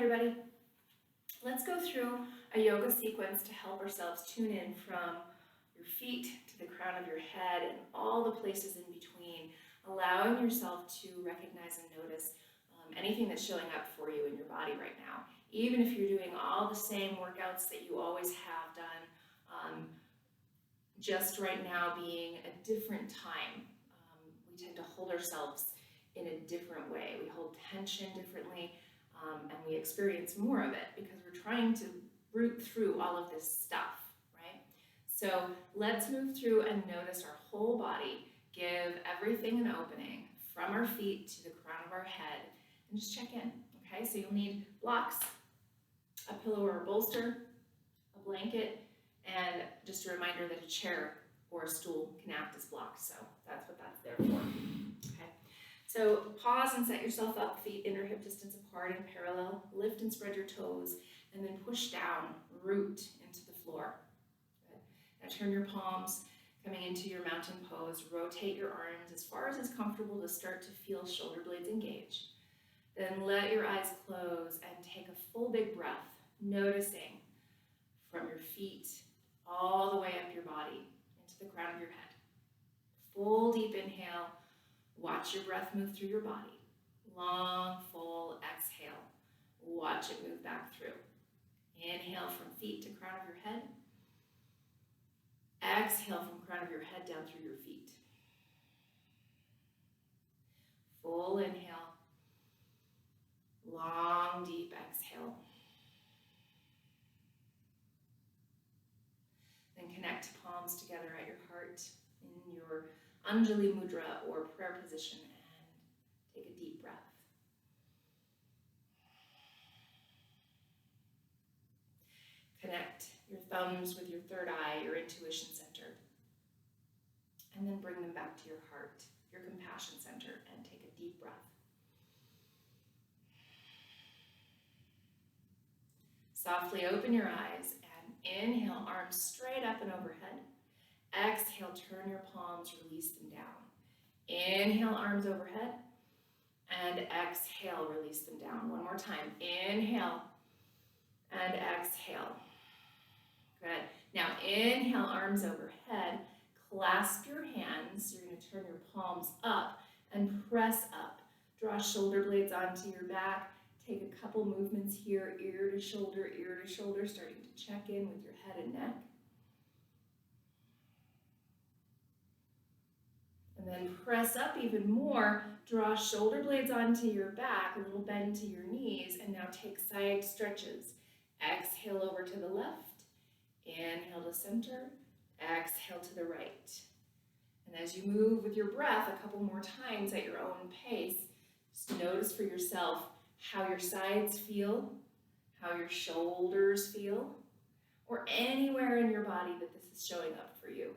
everybody. Let's go through a yoga sequence to help ourselves tune in from your feet to the crown of your head and all the places in between, allowing yourself to recognize and notice anything that's showing up for you in your body right now. Even if you're doing all the same workouts that you always have done, just right now being a different time. We tend to hold ourselves in a different way. We hold tension differently. And we experience more of it because we're trying to root through all of this stuff, right? So let's move through and notice our whole body. Give everything an opening from our feet to the crown of our head and just check in, okay? So you'll need blocks, a pillow or a bolster, a blanket, and just a reminder that a chair or a stool can act as blocks. So that's what that's there for, okay? So pause and set yourself up, feet inner hip distance apart and parallel. Lift and spread your toes, and then push down, root into the floor. Good. Now turn your palms, coming into your mountain pose. Rotate your arms as far as is comfortable to start to feel shoulder blades engage. Then let your eyes close and take a full big breath, noticing from your feet all the way up your body into the crown of your head. Full deep inhale. Watch your breath move through your body. Long, full exhale. Watch it move back through. Inhale from feet to crown of your head. Exhale from crown of your head down through your feet. Full inhale. Long, deep exhale. Then connect palms together at your heart in your Anjali Mudra or prayer position and take a deep breath. Connect your thumbs with your third eye, your intuition center, and then bring them back to your heart, your compassion center, and take a deep breath. Softly open your eyes and inhale, arms straight up and overhead. Exhale, turn your palms, release them down. Inhale, arms overhead. And exhale, release them down. One more time. Inhale and exhale. Good. Now inhale, arms overhead. Clasp your hands. You're going to turn your palms up and press up. Draw shoulder blades onto your back. Take a couple movements here, ear to shoulder, starting to check in with your head and neck. And then press up even more, draw shoulder blades onto your back, a little bend to your knees, and now take side stretches. Exhale over to the left, inhale to center, exhale to the right. And as you move with your breath a couple more times at your own pace, just notice for yourself how your sides feel, how your shoulders feel, or anywhere in your body that this is showing up for you.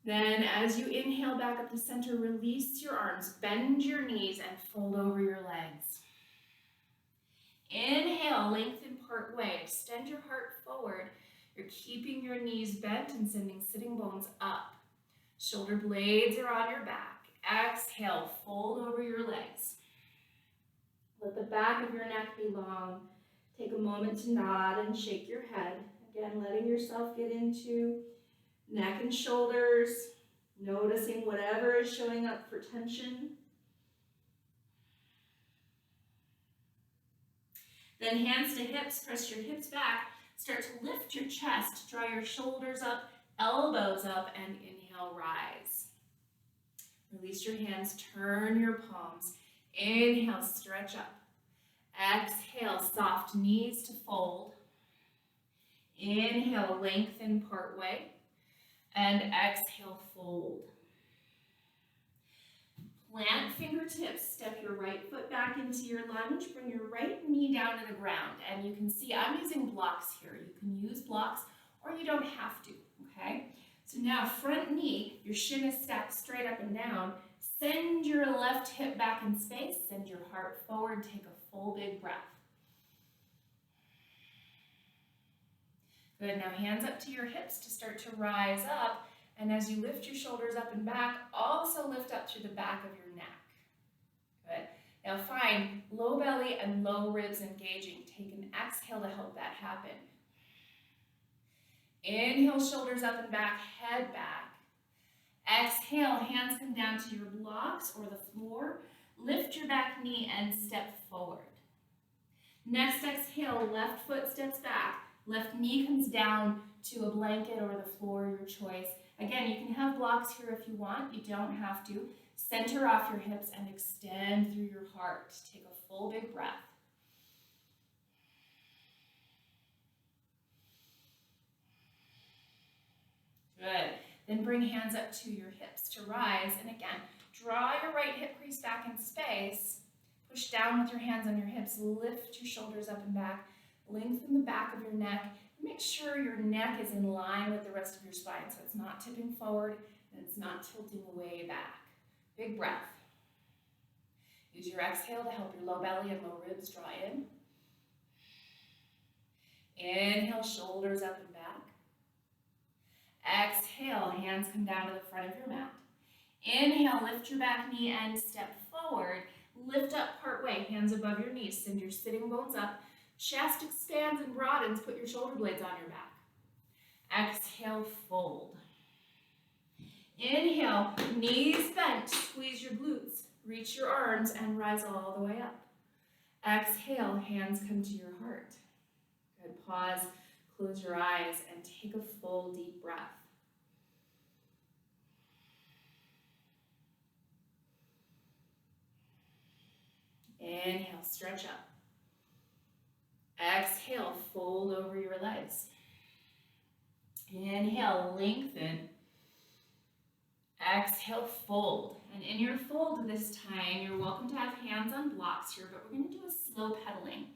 Then as you inhale back up to center, release your arms, bend your knees, and fold over your legs. Inhale, lengthen part way, extend your heart forward. You're keeping your knees bent and sending sitting bones up. Shoulder blades are on your back. Exhale, fold over your legs. Let the back of your neck be long. Take a moment to nod and shake your head. Again, letting yourself get into neck and shoulders, noticing whatever is showing up for tension. Then hands to hips, press your hips back. Start to lift your chest, draw your shoulders up, elbows up, and inhale, rise. Release your hands, turn your palms. Inhale, stretch up. Exhale, soft knees to fold. Inhale, lengthen part way. And exhale, fold. Plant fingertips, step your right foot back into your lunge, bring your right knee down to the ground. And you can see I'm using blocks here. You can use blocks or you don't have to, okay? So now front knee, your shin is stacked straight up and down. Send your left hip back in space, send your heart forward, take a full big breath. Good, now hands up to your hips to start to rise up. And as you lift your shoulders up and back, also lift up through the back of your neck. Good. Now find low belly and low ribs engaging. Take an exhale to help that happen. Inhale, shoulders up and back, head back. Exhale, hands come down to your blocks or the floor. Lift your back knee and step forward. Next exhale, left foot steps back. Left knee comes down to a blanket or the floor, your choice. Again, you can have blocks here if you want. You don't have to. Center off your hips and extend through your heart. Take a full big breath. Good. Then bring hands up to your hips to rise. And again, draw your right hip crease back in space. Push down with your hands on your hips. Lift your shoulders up and back. Lengthen the back of your neck. Make sure your neck is in line with the rest of your spine so it's not tipping forward and it's not tilting away back. Big breath. Use your exhale to help your low belly and low ribs draw in. Inhale, shoulders up and back. Exhale, hands come down to the front of your mat. Inhale, lift your back knee and step forward. Lift up part way, hands above your knees. Send your sitting bones up. Chest expands and broadens. Put your shoulder blades on your back. Exhale, fold. Inhale, knees bent. Squeeze your glutes. Reach your arms and rise all the way up. Exhale, hands come to your heart. Good. Pause, close your eyes, and take a full deep breath. Inhale, stretch up. Exhale, fold over your legs. Inhale, lengthen. Exhale, fold. And in your fold this time, you're welcome to have hands on blocks here, but we're going to do a slow pedaling.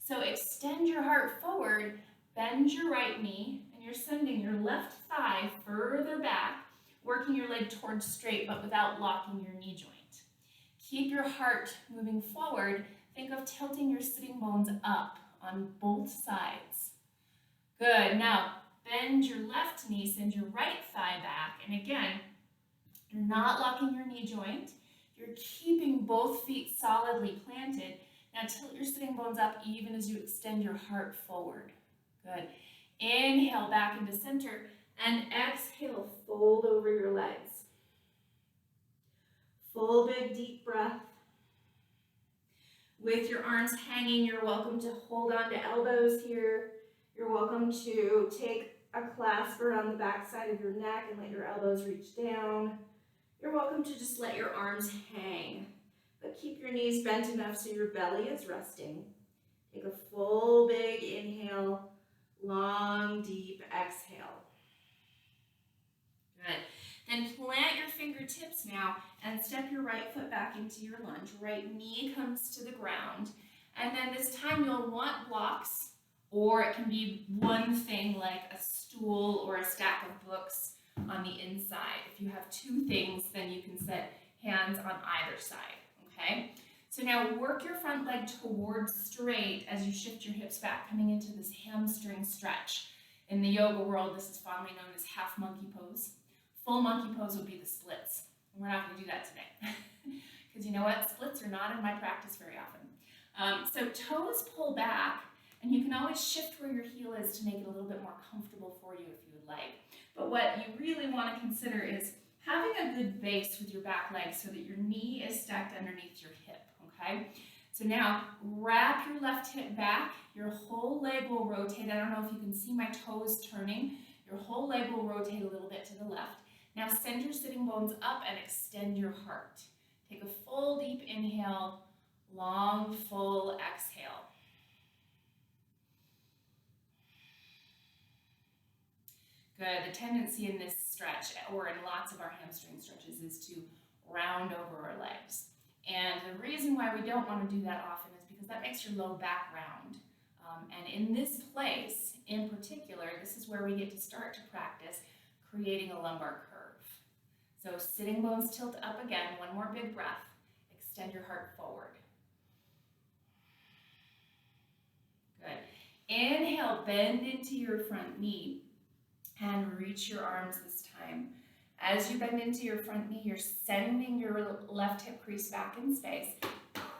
So extend your heart forward, bend your right knee, and you're sending your left thigh further back, working your leg towards straight, but without locking your knee joint. Keep your heart moving forward. Think of tilting your sitting bones up on both sides. Good. Now, bend your left knee, send your right thigh back. And again, you're not locking your knee joint. You're keeping both feet solidly planted. Now, tilt your sitting bones up even as you extend your heart forward. Good. Inhale back into center and exhale, fold over your legs. Full big deep breath. With your arms hanging, you're welcome to hold on to elbows here. You're welcome to take a clasp around the back side of your neck and let your elbows reach down. You're welcome to just let your arms hang, but keep your knees bent enough so your belly is resting. Take a full big inhale, long deep exhale. Good. Then plant your fingertips now and step your right foot back into your lunge. Right knee comes to the ground. And then this time you'll want blocks, or it can be one thing like a stool or a stack of books on the inside. If you have two things, then you can set hands on either side, okay? So now work your front leg towards straight as you shift your hips back, coming into this hamstring stretch. In the yoga world, this is fondly known as half monkey pose. Full monkey pose would be the splits. We're not going to do that today because you know what? Splits are not in my practice very often. So toes pull back, and you can always shift where your heel is to make it a little bit more comfortable for you if you would like. But what you really want to consider is having a good base with your back leg so that your knee is stacked underneath your hip, okay? So now wrap your left hip back. Your whole leg will rotate. I don't know if you can see my toes turning. Your whole leg will rotate a little bit to the left. Now send your sitting bones up and extend your heart. Take a full deep inhale, long full exhale. Good. The tendency in this stretch, or in lots of our hamstring stretches, is to round over our legs. And the reason why we don't want to do that often is because that makes your low back round. And in this place, in particular, this is where we get to start to practice creating a lumbar curve. So sitting bones tilt up again, one more big breath. Extend your heart forward. Good. Inhale, bend into your front knee and reach your arms this time. As you bend into your front knee, you're sending your left hip crease back in space.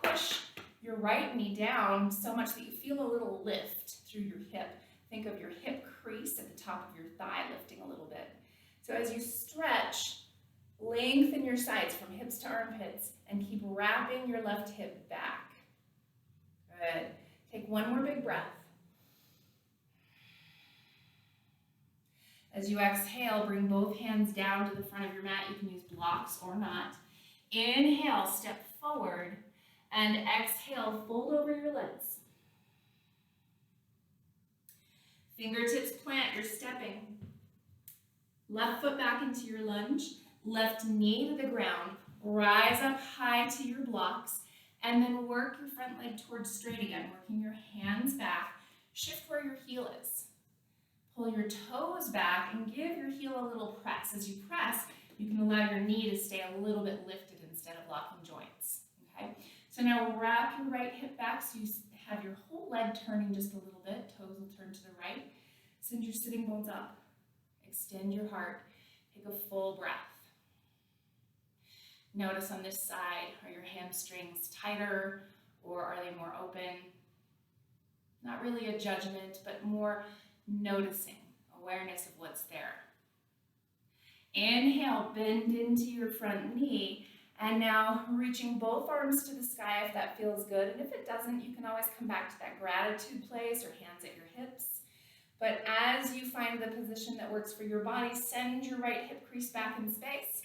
Push push your right knee down so much that you feel a little lift through your hip. Think of your hip crease at the top of your thigh lifting a little bit. So as you stretch, lengthen your sides from hips to armpits and keep wrapping your left hip back. Good. Take one more big breath. As you exhale, bring both hands down to the front of your mat. You can use blocks or not. Inhale, step forward, and exhale, fold over your legs. Fingertips plant, you're stepping. Left foot back into your lunge, left knee to the ground, rise up high to your blocks, and then work your front leg towards straight again, working your hands back. Shift where your heel is. Pull your toes back and give your heel a little press. As you press, you can allow your knee to stay a little bit lifted instead of locking joints. Okay? So now wrap your right hip back so you have your whole leg turning just a little bit. Toes will turn to the right. Send your sitting bones up. Extend your heart. Take a full breath. Notice on this side, are your hamstrings tighter or are they more open? Not really a judgment, but more noticing, awareness of what's there. Inhale, bend into your front knee, and now reaching both arms to the sky if that feels good, and if it doesn't, you can always come back to that gratitude place or hands at your hips. But as you find the position that works for your body, send your right hip crease back in space.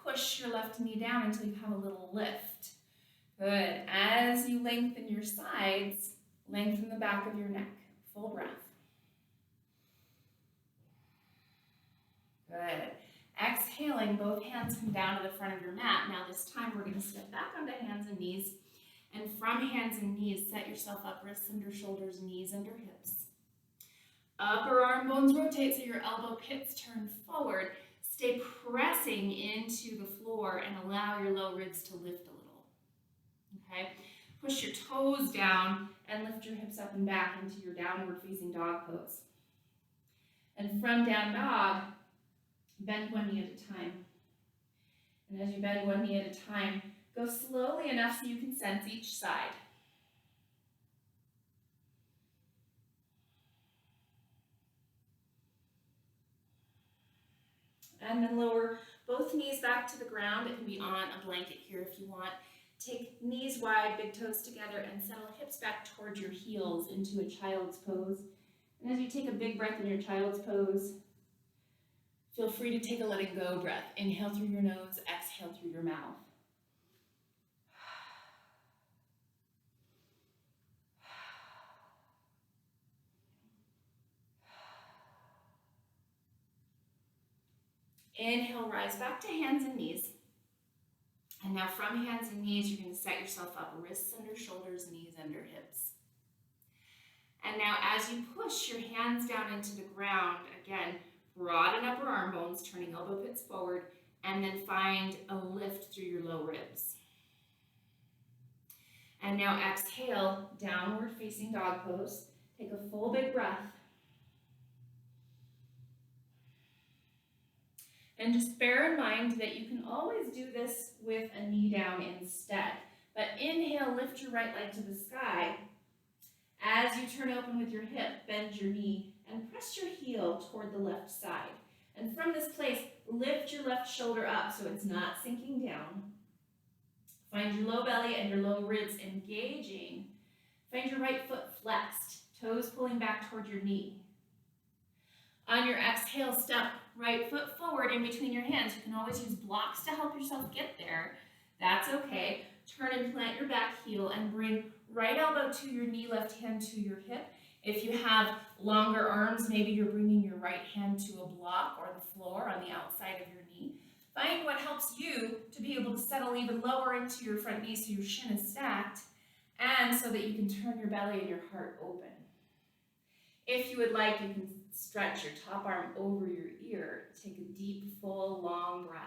Push your left knee down until you have a little lift. Good. As you lengthen your sides, lengthen the back of your neck. Full breath. Good. Exhaling, both hands come down to the front of your mat. Now this time we're going to step back onto hands and knees. And from hands and knees, set yourself up, wrists under shoulders, knees under hips. Upper arm bones rotate so your elbow pits turn forward. Stay pressing into the floor and allow your low ribs to lift a little. Okay? Push your toes down and lift your hips up and back into your downward facing dog pose. And from down dog, bend one knee at a time. And as you bend one knee at a time, go slowly enough so you can sense each side. And then lower both knees back to the ground. It can be on a blanket here if you want. Take knees wide, big toes together, and settle hips back towards your heels into a child's pose. And as you take a big breath in your child's pose, feel free to take a letting go breath. Inhale through your nose, exhale through your mouth. Inhale, rise back to hands and knees. And now from hands and knees, you're going to set yourself up, wrists under shoulders, knees under hips. And now as you push your hands down into the ground, again, broaden upper arm bones, turning elbow pits forward, and then find a lift through your low ribs. And now exhale, downward facing dog pose. Take a full big breath. And just bear in mind that you can always do this with a knee down instead. But inhale, lift your right leg to the sky. As you turn open with your hip, bend your knee and press your heel toward the left side. And from this place, lift your left shoulder up so it's not sinking down. Find your low belly and your low ribs engaging. Find your right foot flexed, toes pulling back toward your knee. On your exhale, step right foot forward in between your hands. You can always use blocks to help yourself get there. That's okay. Turn and plant your back heel and bring right elbow to your knee, left hand to your hip. If you have longer arms, maybe you're bringing your right hand to a block or the floor on the outside of your knee. Find what helps you to be able to settle even lower into your front knee so your shin is stacked and so that you can turn your belly and your heart open. If you would like, you can stretch your top arm over your ear. Take a deep, full, long breath.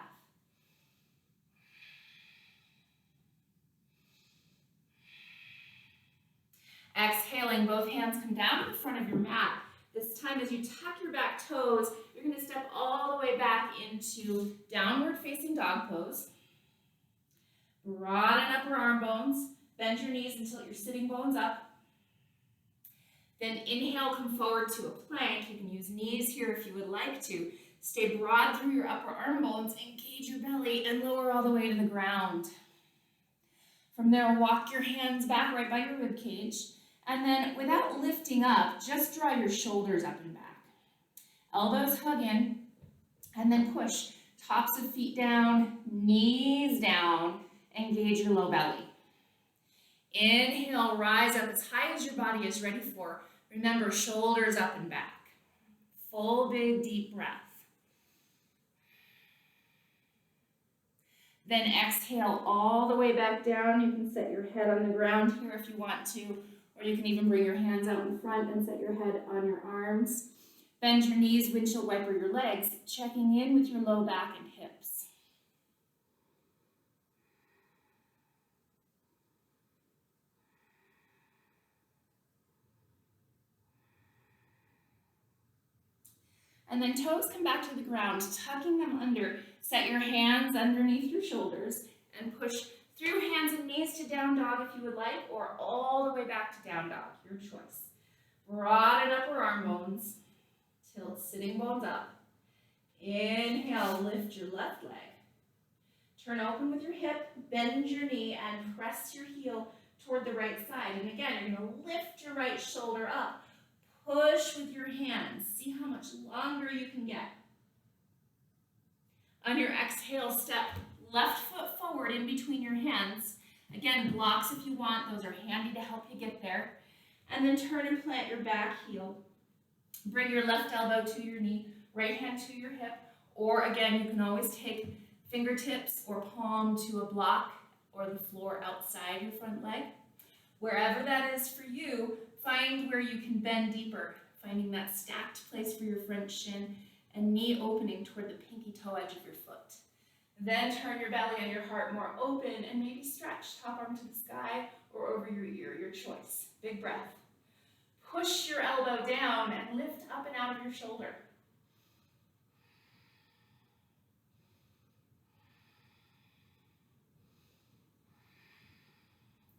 Exhaling, both hands come down to the front of your mat. This time as you tuck your back toes, you're going to step all the way back into downward facing dog pose. Broaden upper arm bones, Bend your knees and tilt your sitting bones up. Then inhale, come forward to a plank. You can use knees here if you would like to. Stay broad through your upper arm bones, engage your belly, and lower all the way to the ground. From there, walk your hands back right by your rib cage. And then, without lifting up, just draw your shoulders up and back. Elbows hug in, and then push. Tops of feet down, knees down, engage your low belly. Inhale, rise up as high as your body is ready for. Remember, shoulders up and back. Full, big, deep breath. Then exhale all the way back down. You can set your head on the ground here if you want to, or you can even bring your hands out in front and set your head on your arms. Bend your knees, windshield wiper your legs, checking in with your low back and hips. And then toes come back to the ground, tucking them under. Set your hands underneath your shoulders and push through hands and knees to down dog if you would like, or all the way back to down dog, your choice. Broaden upper arm bones, tilt sitting bones up. Inhale, lift your left leg. Turn open with your hip, bend your knee, and press your heel toward the right side. And again, you're going to lift your right shoulder up. Push with your hands. See how much longer you can get. On your exhale, step left foot forward in between your hands. Again, blocks if you want. Those are handy to help you get there. And then turn and plant your back heel. Bring your left elbow to your knee, right hand to your hip. Or again, you can always take fingertips or palm to a block or the floor outside your front leg. Wherever that is for you, find where you can bend deeper, finding that stacked place for your front shin and knee opening toward the pinky toe edge of your foot. Then turn your belly and your heart more open and maybe stretch top arm to the sky or over your ear, your choice. Big breath. Push your elbow down and lift up and out of your shoulder.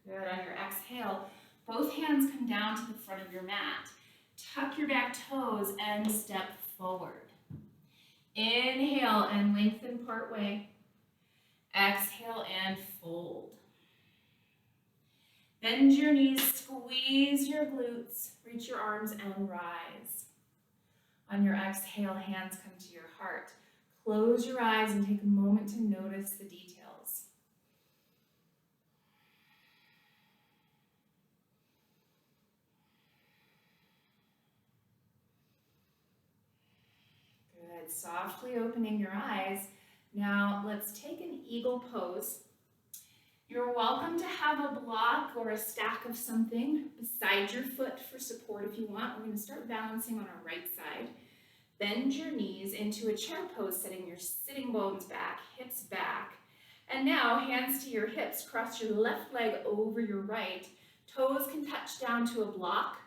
Good. On your exhale, both hands come down to the front of your mat. Tuck your back toes and step forward. Inhale and lengthen part way. Exhale and fold. Bend your knees, squeeze your glutes, reach your arms and rise. On your exhale, hands come to your heart. Close your eyes and take a moment to notice the details. Good. Softly opening your eyes. Now let's take an eagle pose. You're welcome to have a block or a stack of something beside your foot for support if you want. We're going to start balancing on our right side. Bend your knees into a chair pose, setting your sitting bones back, hips back. And now hands to your hips, cross your left leg over your right. Toes can touch down to a block.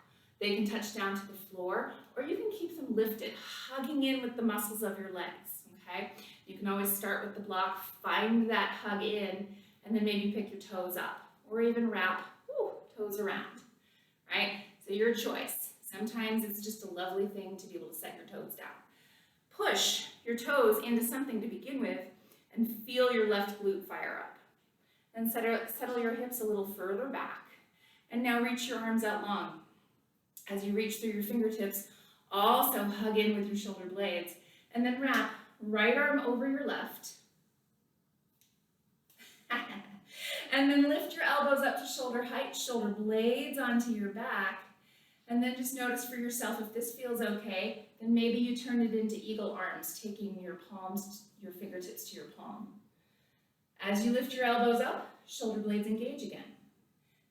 They can touch down to the floor, or you can keep them lifted, hugging in with the muscles of your legs, okay? You can always start with the block, find that hug in, and then maybe pick your toes up, or even wrap toes around, right? So your choice. Sometimes it's just a lovely thing to be able to set your toes down. Push your toes into something to begin with, and feel your left glute fire up. Then settle your hips a little further back, and now reach your arms out long. As you reach through your fingertips, also hug in with your shoulder blades, and then wrap right arm over your left. And then lift your elbows up to shoulder height, shoulder blades onto your back, and then just notice for yourself if this feels okay, then maybe you turn it into eagle arms, taking your palms, your fingertips to your palm. As you lift your elbows up, shoulder blades engage again.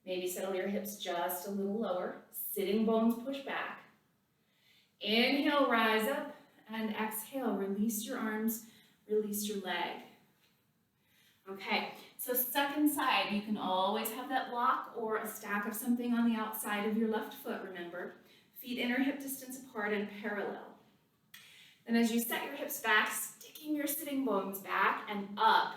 Maybe settle your hips just a little lower, sitting bones push back. Inhale, rise up, and exhale, release your arms, release your leg. Okay, so second side, you can always have that block or a stack of something on the outside of your left foot, remember. Feet inner hip distance apart and parallel. Then as you set your hips back, sticking your sitting bones back and up.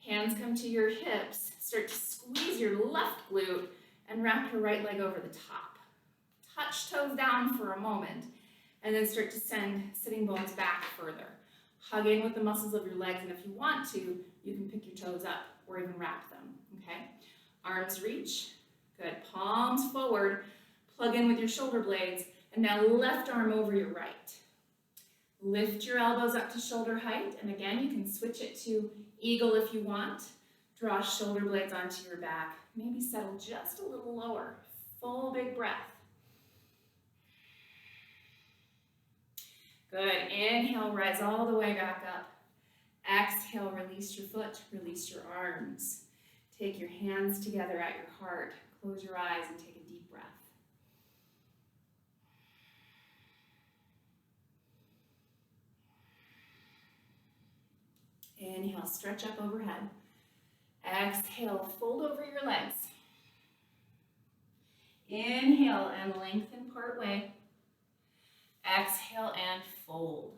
Hands Hands come to your hips. Start to squeeze your left glute and wrap your right leg over the top. Touch toes down for a moment, and then start to send sitting bones back further. Hug in with the muscles of your legs, and if you want to, you can pick your toes up or even wrap them, okay? Arms reach, good. Palms forward, plug in with your shoulder blades, and now left arm over your right. Lift your elbows up to shoulder height, and again, you can switch it to eagle if you want. Draw shoulder blades onto your back. Maybe settle just a little lower. Full big breath. Good. Inhale, rise all the way back up. Exhale, release your foot, release your arms. Take your hands together at your heart. Close your eyes and take a deep breath. Inhale, stretch up overhead. Exhale, fold over your legs. Inhale and lengthen part way. Exhale and fold.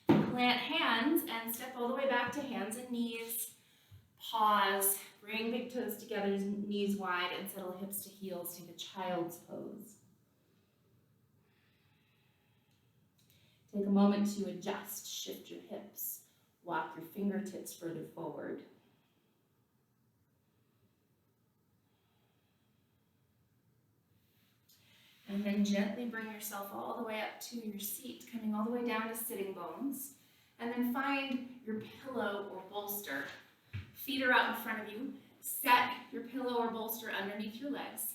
Plant hands and step all the way back to hands and knees. Pause, bring big toes together, knees wide, and settle hips to heels. Take a child's pose. Take a moment to adjust, shift your hips. Walk your fingertips further forward. And then gently bring yourself all the way up to your seat, coming all the way down to sitting bones. And then find your pillow or bolster. Feet are out in front of you. Set your pillow or bolster underneath your legs.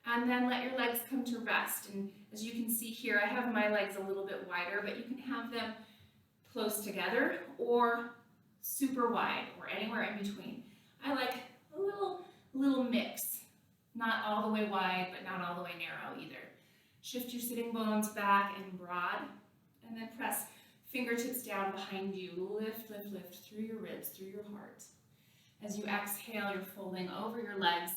And then let your legs come to rest. And as you can see here, I have my legs a little bit wider, but you can have them close together or super wide or anywhere in between. I like a little mix. Not all the way wide, but not all the way narrow either. Shift your sitting bones back and broad, and then press fingertips down behind you. Lift, lift, lift through your ribs, through your heart. As you exhale, you're folding over your legs.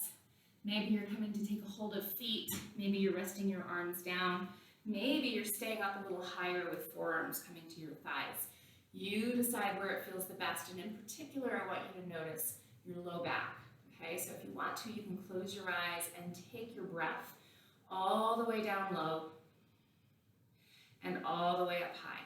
Maybe you're coming to take a hold of feet. Maybe you're resting your arms down. Maybe you're staying up a little higher with forearms coming to your thighs. You decide where it feels the best, and in particular, I want you to notice your low back. Okay, so if you want to, you can close your eyes and take your breath all the way down low and all the way up high.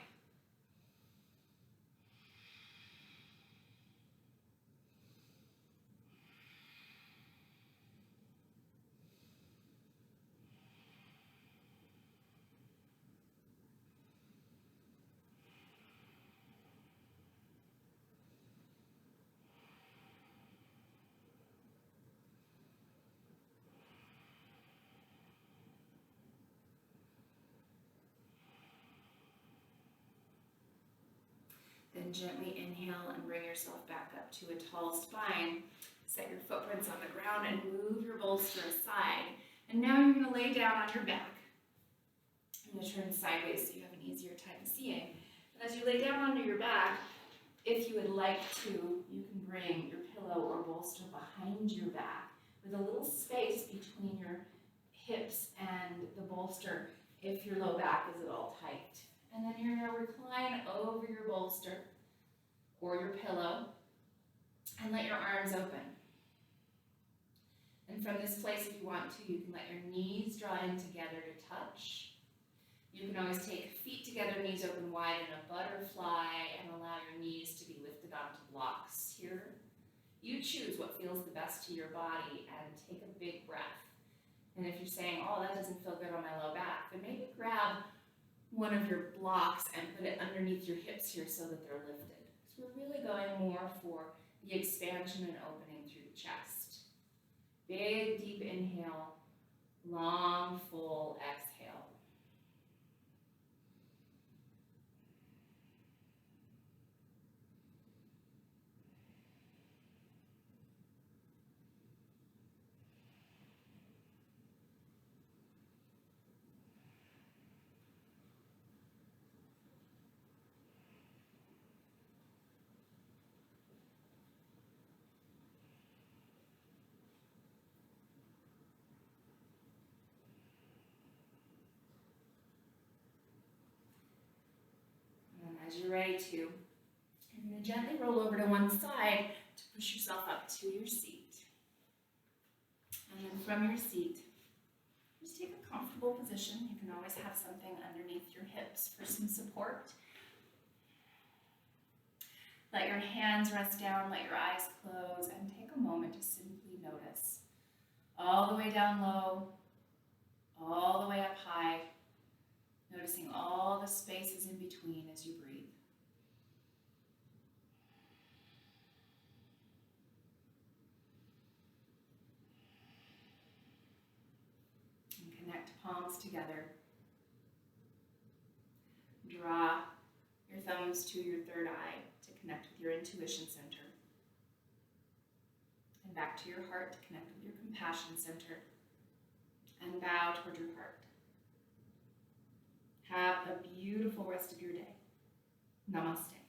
Then gently inhale and bring yourself back up to a tall spine. Set your footprints on the ground and move your bolster aside. And now you're going to lay down on your back. I'm going to turn sideways so you have an easier time seeing. And as you lay down onto your back, if you would like to, you can bring your pillow or bolster behind your back with a little space between your hips and the bolster if your low back is at all tight. And then you're going to recline over your bolster or your pillow and let your arms open. And from this place, if you want to, you can let your knees draw in together to touch. You can always take feet together, knees open wide in a butterfly, and allow your knees to be lifted onto blocks here. You choose what feels the best to your body and take a big breath. And if you're saying, oh, that doesn't feel good on my low back, then maybe grab one of your blocks and put it underneath your hips here so that they're lifted. So we're really going more for the expansion and opening through the chest. Big, deep inhale, long, full exhale. As you're ready to, You're going to gently roll over to one side to push yourself up to your seat. And then from your seat, just take a comfortable position. You can always have something underneath your hips for some support. Let your hands rest down, let your eyes close, and take a moment to simply notice. All the way down low, all the way up high, noticing all the spaces in between as you breathe. And connect palms together. Draw your thumbs to your third eye to connect with your intuition center. And back to your heart to connect with your compassion center. And bow toward your heart. Have a beautiful rest of your day. Namaste.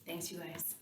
Thanks, you guys.